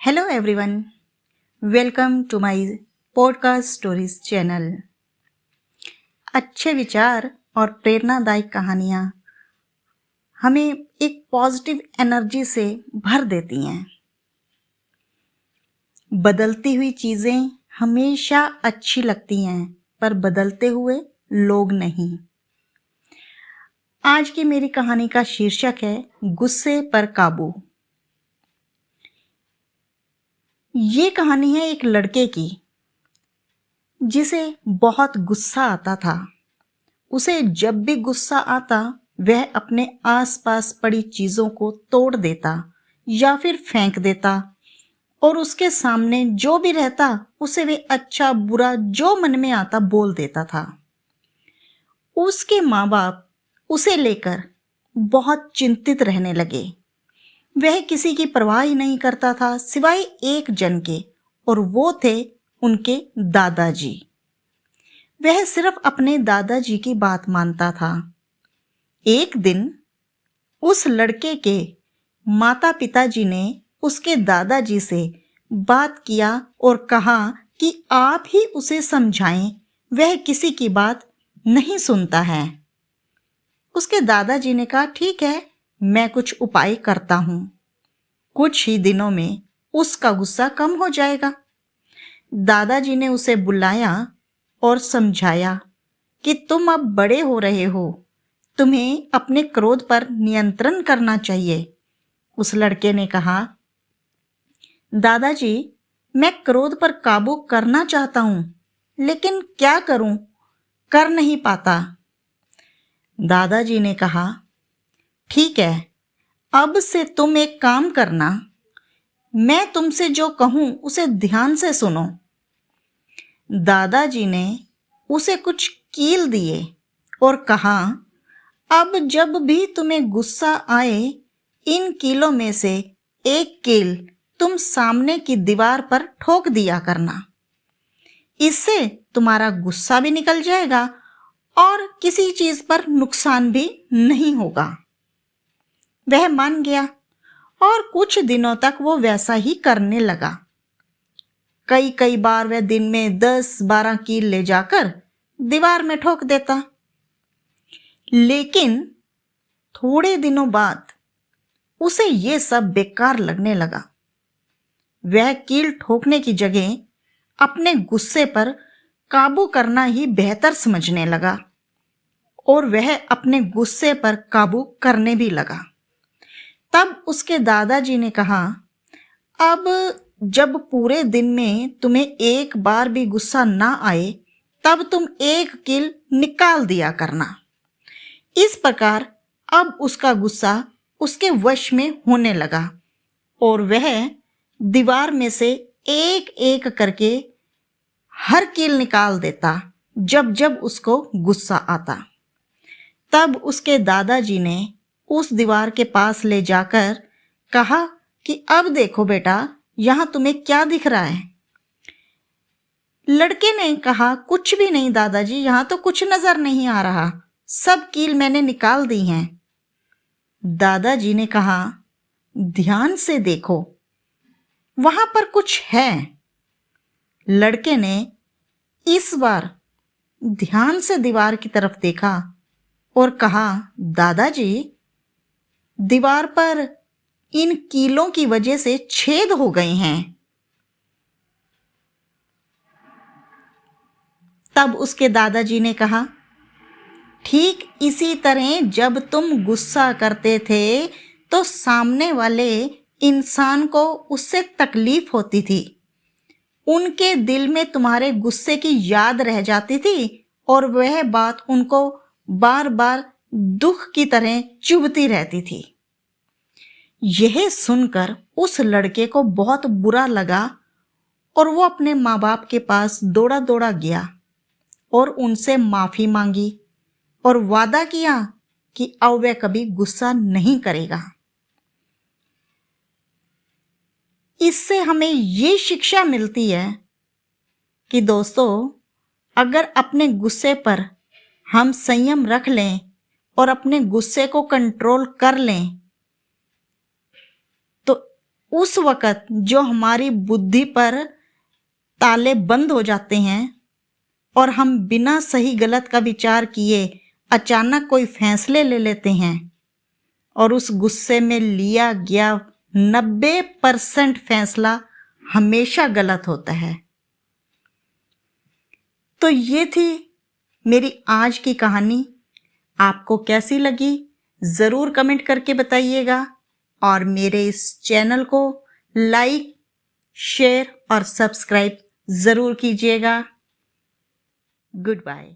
Hello everyone, welcome to my podcast stories channel. अच्छे विचार और प्रेरणादायक कहानियाँ हमें एक पॉजिटिव एनर्जी से भर देती हैं। बदलती हुई चीज़ें हमेशा अच्छी लगती हैं, पर बदलते हुए लोग नहीं। आज की मेरी कहानी का शीर्षक है गुस्से पर काबू। ये कहानी है एक लड़के की जिसे बहुत गुस्सा आता था। उसे जब भी गुस्सा आता वह अपने आसपास पड़ी चीजों को तोड़ देता या फिर फेंक देता और उसके सामने जो भी रहता उसे वे अच्छा बुरा जो मन में आता बोल देता था। उसके माँ बाप उसे लेकर बहुत चिंतित रहने लगे। वह किसी की परवाह ही नहीं करता था सिवाय एक जन के, और वो थे उनके दादाजी। वह सिर्फ अपने दादाजी की बात मानता था। एक दिन उस लड़के के माता पिताजी ने उसके दादाजी से बात किया और कहा कि आप ही उसे समझाएं, वह किसी की बात नहीं सुनता है। उसके दादाजी ने कहा, ठीक है, मैं कुछ उपाय करता हूं, कुछ ही दिनों में उसका गुस्सा कम हो जाएगा। दादाजी ने उसे बुलाया और समझाया कि तुम अब बड़े हो रहे हो, तुम्हें अपने क्रोध पर नियंत्रण करना चाहिए। उस लड़के ने कहा, दादाजी, मैं क्रोध पर काबू करना चाहता हूं, लेकिन क्या करूं, कर नहीं पाता। दादाजी ने कहा, ठीक है, अब से तुम एक काम करना, मैं तुमसे जो कहूं उसे ध्यान से सुनो। दादाजी ने उसे कुछ कील दिए और कहा, अब जब भी तुम्हें गुस्सा आए, इन कीलों में से एक कील तुम सामने की दीवार पर ठोक दिया करना। इससे तुम्हारा गुस्सा भी निकल जाएगा और किसी चीज पर नुकसान भी नहीं होगा। वह मान गया और कुछ दिनों तक वो वैसा ही करने लगा। कई कई बार वह दिन में 10-12 कील ले जाकर दीवार में ठोक देता। लेकिन थोड़े दिनों बाद उसे ये सब बेकार लगने लगा। वह कील ठोकने की जगह अपने गुस्से पर काबू करना ही बेहतर समझने लगा और वह अपने गुस्से पर काबू करने भी लगा। तब उसके दादाजी ने कहा, अब जब पूरे दिन में तुम्हें एक बार भी गुस्सा ना आए, तब तुम एक कील निकाल दिया करना। इस प्रकार अब उसका गुस्सा उसके वश में होने लगा और वह दीवार में से एक एक करके हर कील निकाल देता जब जब उसको गुस्सा आता। तब उसके दादाजी ने उस दीवार के पास ले जाकर कहा कि अब देखो बेटा, यहां तुम्हें क्या दिख रहा है। लड़के ने कहा, कुछ भी नहीं दादाजी, यहां तो कुछ नजर नहीं आ रहा, सब कील मैंने निकाल दी हैं। दादाजी ने कहा, ध्यान से देखो, वहां पर कुछ है। लड़के ने इस बार ध्यान से दीवार की तरफ देखा और कहा, दादाजी, दीवार पर इन कीलों की वजह से छेद हो गए हैं। तब उसके दादाजी ने कहा, ठीक इसी तरह जब तुम गुस्सा करते थे तो सामने वाले इंसान को उससे तकलीफ होती थी। उनके दिल में तुम्हारे गुस्से की याद रह जाती थी और वह बात उनको बार बार दुख की तरह चुभती रहती थी। यह सुनकर उस लड़के को बहुत बुरा लगा और वो अपने माँ बाप के पास दौड़ा दौड़ा गया और उनसे माफी मांगी और वादा किया कि अब वह कभी गुस्सा नहीं करेगा। इससे हमें ये शिक्षा मिलती है कि दोस्तों, अगर अपने गुस्से पर हम संयम रख लें और अपने गुस्से को कंट्रोल कर लें तो उस वक़्त जो हमारी बुद्धि पर ताले बंद हो जाते हैं और हम बिना सही गलत का विचार किए अचानक कोई फैसले ले लेते हैं और उस गुस्से में लिया गया 90% फैसला हमेशा गलत होता है। तो ये थी मेरी आज की कहानी। आपको कैसी लगी ज़रूर कमेंट करके बताइएगा और मेरे इस चैनल को लाइक, शेयर और सब्सक्राइब ज़रूर कीजिएगा। Good bye.